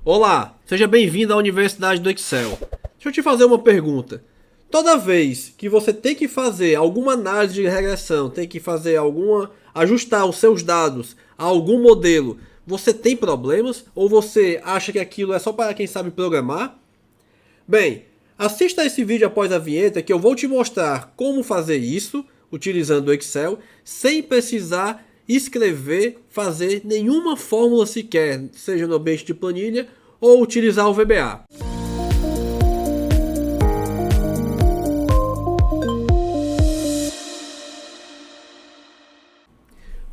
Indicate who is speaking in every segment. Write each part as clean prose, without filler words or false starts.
Speaker 1: Olá, seja bem-vindo à Universidade do Excel. Deixa eu te fazer uma pergunta. Toda vez que você tem que fazer alguma análise de regressão, tem que fazer ajustar os seus dados a algum modelo, você tem problemas ou você acha que aquilo é só para quem sabe programar? Bem, assista esse vídeo após a vinheta que eu vou te mostrar como fazer isso utilizando o Excel sem precisar escrever, fazer nenhuma fórmula sequer, seja no ambiente de planilha ou utilizar o VBA.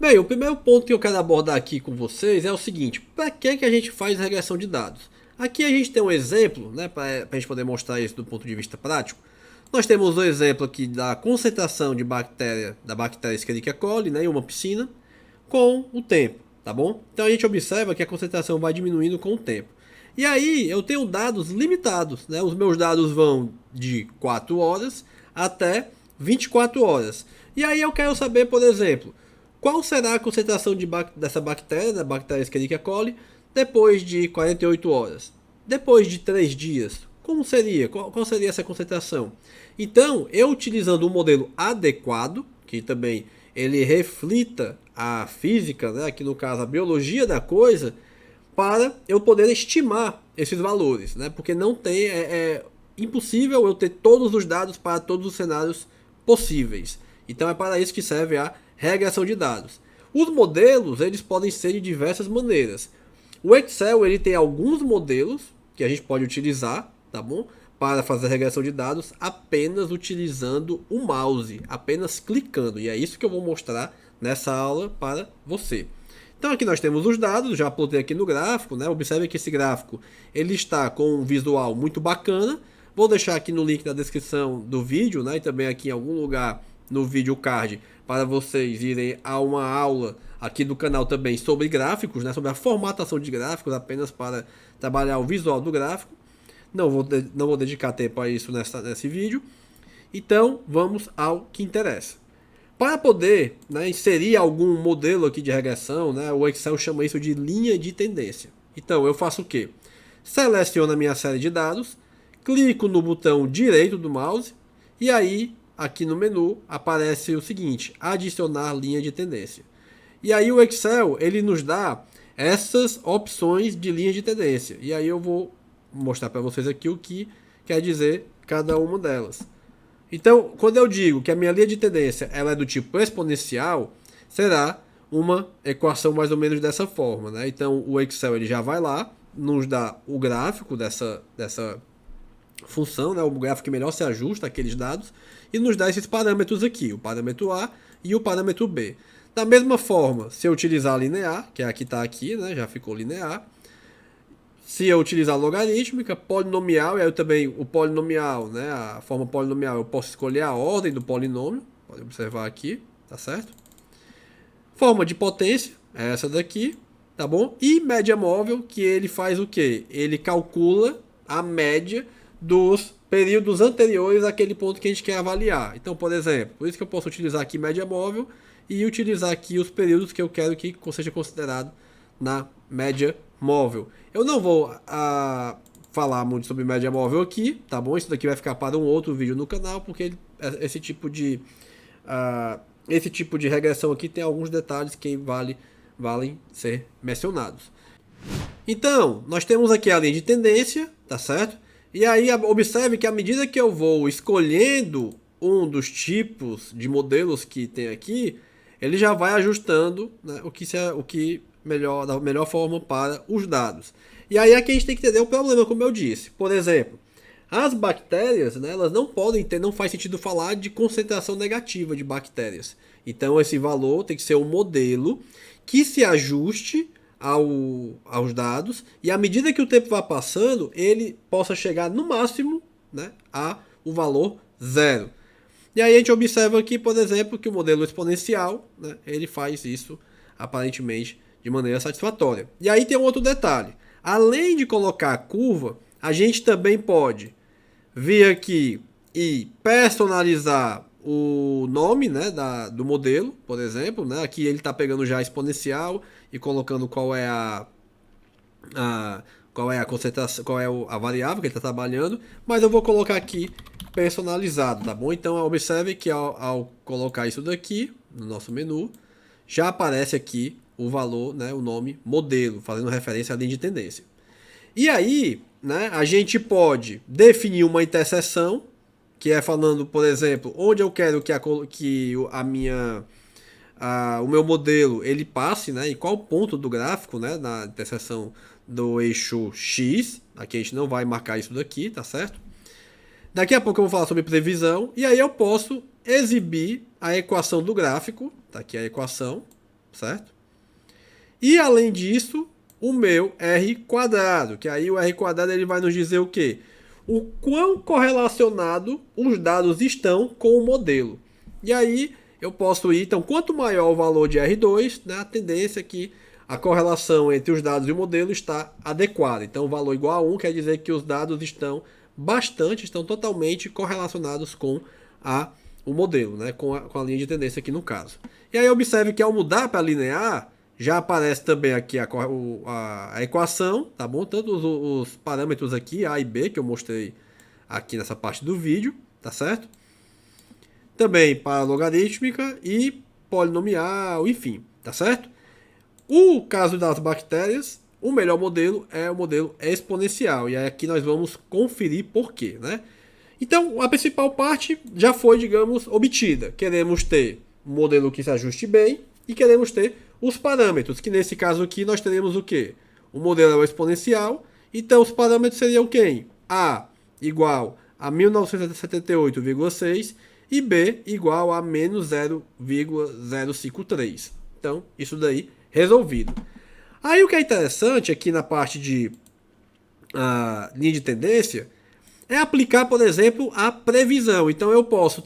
Speaker 1: Bem, o primeiro ponto que eu quero abordar aqui com vocês é o seguinte: para que a gente faz regressão de dados? Aqui a gente tem um exemplo, né, para a gente poder mostrar isso do ponto de vista prático. Nós temos o exemplo aqui da concentração de bactéria, da bactéria Escherichia coli, né, em uma piscina, com o tempo, tá bom? Então a gente observa que a concentração vai diminuindo com o tempo. E aí eu tenho dados limitados, né? Os meus dados vão de 4 horas até 24 horas. E aí eu quero saber, por exemplo, qual será a concentração dessa bactéria, da bactéria Escherichia coli, depois de 48 horas? Depois de 3 dias? Como seria? Qual seria essa concentração? Então, eu utilizando um modelo adequado, que também ele reflita a física, né, aqui no caso a biologia da coisa, para eu poder estimar esses valores, né, porque não tem, é impossível eu ter todos os dados para todos os cenários possíveis. Então é para isso que serve a regressão de dados. Os modelos eles podem ser de diversas maneiras. O Excel ele tem alguns modelos que a gente pode utilizar, tá bom? Para fazer regressão de dados apenas utilizando o mouse, apenas clicando. E é isso que eu vou mostrar nessa aula para você. Então aqui nós temos os dados, já plotei aqui no gráfico, né? Observe que esse gráfico ele está com um visual muito bacana. Vou deixar aqui no link da descrição do vídeo, né? E também aqui em algum lugar no vídeo card para vocês irem a uma aula aqui do canal também sobre gráficos, né? Sobre a formatação de gráficos, apenas para trabalhar o visual do gráfico. Não vou dedicar tempo a isso nesse vídeo. Então vamos ao que interessa. Para poder, né, inserir algum modelo aqui de regressão, né, o Excel chama isso de linha de tendência. Então eu faço o quê? Seleciono a minha série de dados, clico no botão direito do mouse e aí aqui no menu aparece o seguinte: adicionar linha de tendência. E aí o Excel ele nos dá essas opções de linha de tendência. E aí eu vou mostrar para vocês aqui o que quer dizer cada uma delas. Então, quando eu digo que a minha linha de tendência ela é do tipo exponencial, será uma equação mais ou menos dessa forma, né? Então, o Excel ele já vai lá, nos dá o gráfico dessa função, né? O gráfico que melhor se ajusta àqueles dados, e nos dá esses parâmetros aqui, o parâmetro A e o parâmetro B. Da mesma forma, se eu utilizar linear, que é a que está aqui, né? Já ficou linear. Se eu utilizar logarítmica, polinomial, e aí também o polinomial, né, a forma polinomial, eu posso escolher a ordem do polinômio, pode observar aqui, tá certo? Forma de potência, é essa daqui, tá bom? E média móvel, que ele faz o quê? Ele calcula a média dos períodos anteriores àquele ponto que a gente quer avaliar. Então, por exemplo, por isso que eu posso utilizar aqui média móvel e utilizar aqui os períodos que eu quero que seja considerado na média móvel. Eu não vou falar muito sobre média móvel aqui, tá bom? Isso daqui vai ficar para um outro vídeo no canal, porque esse tipo de regressão aqui tem alguns detalhes que valem ser mencionados. Então, nós temos aqui a linha de tendência, tá certo? E aí observe que à medida que eu vou escolhendo um dos tipos de modelos que tem aqui, ele já vai ajustando, né, da melhor forma para os dados. E aí aqui a gente tem que entender o problema, como eu disse. Por exemplo, as bactérias, né, elas não faz sentido falar de concentração negativa de bactérias. Então esse valor tem que ser um modelo que se ajuste aos dados e à medida que o tempo vai passando, ele possa chegar no máximo, né, a o valor zero. E aí a gente observa aqui, por exemplo, que o modelo exponencial, né, ele faz isso aparentemente de maneira satisfatória. E aí tem um outro detalhe. Além de colocar a curva, a gente também pode vir aqui e personalizar o nome, né, do modelo, por exemplo. Né? Aqui ele está pegando já exponencial e colocando qual é qual é a concentração, qual é a variável que ele está trabalhando, mas eu vou colocar aqui personalizado, tá bom? Então observe que ao colocar isso daqui no nosso menu, já aparece aqui o valor, né, o nome modelo, fazendo referência à linha de tendência. E aí, né, a gente pode definir uma interseção, que é falando, por exemplo, onde eu quero que o meu modelo ele passe, né, em qual ponto do gráfico, né, na interseção do eixo X. Aqui a gente não vai marcar isso daqui, tá certo? Daqui a pouco eu vou falar sobre previsão, e aí eu posso exibir a equação do gráfico, tá aqui a equação, certo? E além disso, o meu R quadrado, que aí o R quadrado ele vai nos dizer o quê? O quão correlacionado os dados estão com o modelo. E aí eu posso ir, então, quanto maior o valor de R2, né, a tendência é que a correlação entre os dados e o modelo está adequada. Então, o valor igual a 1 quer dizer que os dados estão totalmente correlacionados com o modelo, né, com a linha de tendência aqui no caso. E aí observe que ao mudar para linear, já aparece também aqui a equação, tá bom? Tanto os parâmetros aqui, A e B, que eu mostrei aqui nessa parte do vídeo, tá certo? Também para logarítmica e polinomial, enfim, tá certo? O caso das bactérias, o melhor modelo é o modelo exponencial. E aqui nós vamos conferir por quê, né? Então, a principal parte já foi, digamos, obtida. Queremos ter um modelo que se ajuste bem e queremos ter os parâmetros, que nesse caso aqui nós teremos o quê? O modelo é o exponencial, então os parâmetros seriam quem? A igual a 1978,6 e B igual a menos 0,053. Então, isso daí resolvido. Aí o que é interessante aqui na parte de linha de tendência é aplicar, por exemplo, a previsão. Então eu posso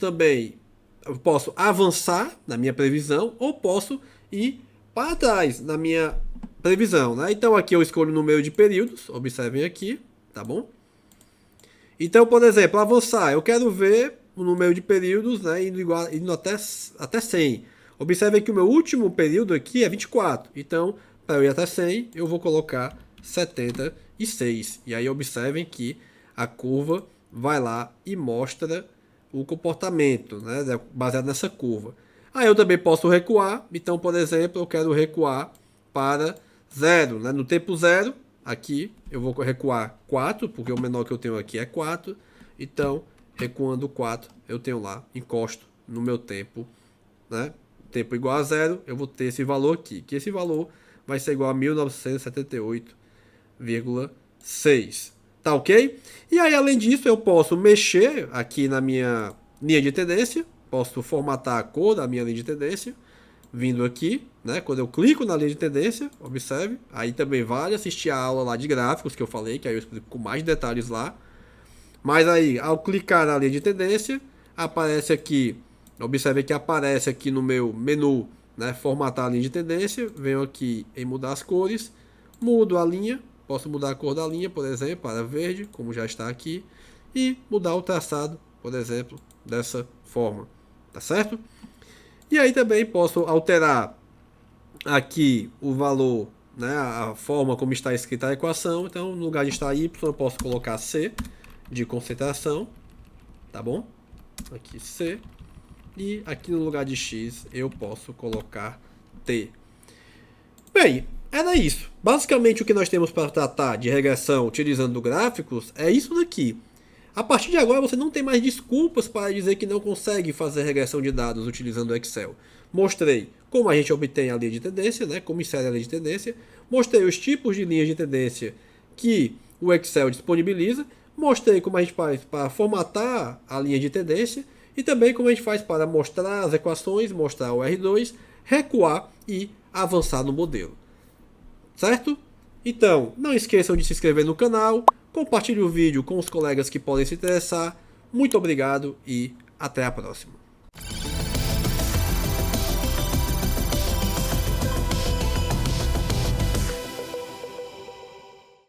Speaker 1: avançar na minha previsão ou posso ir para trás na minha previsão, né? Então aqui eu escolho o número de períodos, observem aqui, tá bom? Então, por exemplo, avançar, eu quero ver o número de períodos, né, indo até 100. Observe que o meu último período aqui é 24. Então, para eu ir até 100, eu vou colocar 76. E aí observem que a curva vai lá e mostra o comportamento, né, baseado nessa curva. Aí eu também posso recuar. Então, por exemplo, eu quero recuar para 0. Né? No tempo 0, aqui eu vou recuar 4, porque o menor que eu tenho aqui é 4. Então, recuando 4, eu tenho lá, encosto no meu tempo, né? Tempo igual a 0, eu vou ter esse valor aqui, que esse valor vai ser igual a 1978,6. Tá ok? E aí, além disso, eu posso mexer aqui na minha linha de tendência, posso formatar a cor da minha linha de tendência, vindo aqui, né? Quando eu clico na linha de tendência, observe, aí também vale assistir a aula lá de gráficos que eu falei, que aí eu explico com mais detalhes lá. Mas aí, ao clicar na linha de tendência, aparece aqui, observe que aparece aqui no meu menu, né, formatar a linha de tendência, venho aqui em mudar as cores, mudo a linha, posso mudar a cor da linha, por exemplo, para verde, como já está aqui, e mudar o traçado, por exemplo, dessa forma, tá certo? E aí também posso alterar aqui o valor, né, a forma como está escrita a equação. Então, no lugar de estar Y, eu posso colocar C de concentração, tá bom? Aqui C. E aqui no lugar de X, eu posso colocar T. Bem, era isso. Basicamente, o que nós temos para tratar de regressão utilizando gráficos é isso daqui. A partir de agora, você não tem mais desculpas para dizer que não consegue fazer regressão de dados utilizando o Excel. Mostrei como a gente obtém a linha de tendência, né? Como insere a linha de tendência. Mostrei os tipos de linhas de tendência que o Excel disponibiliza. Mostrei como a gente faz para formatar a linha de tendência. E também como a gente faz para mostrar as equações, mostrar o R2, recuar e avançar no modelo. Certo? Então, não esqueçam de se inscrever no canal. Compartilhe o vídeo com os colegas que podem se interessar. Muito obrigado e até a próxima.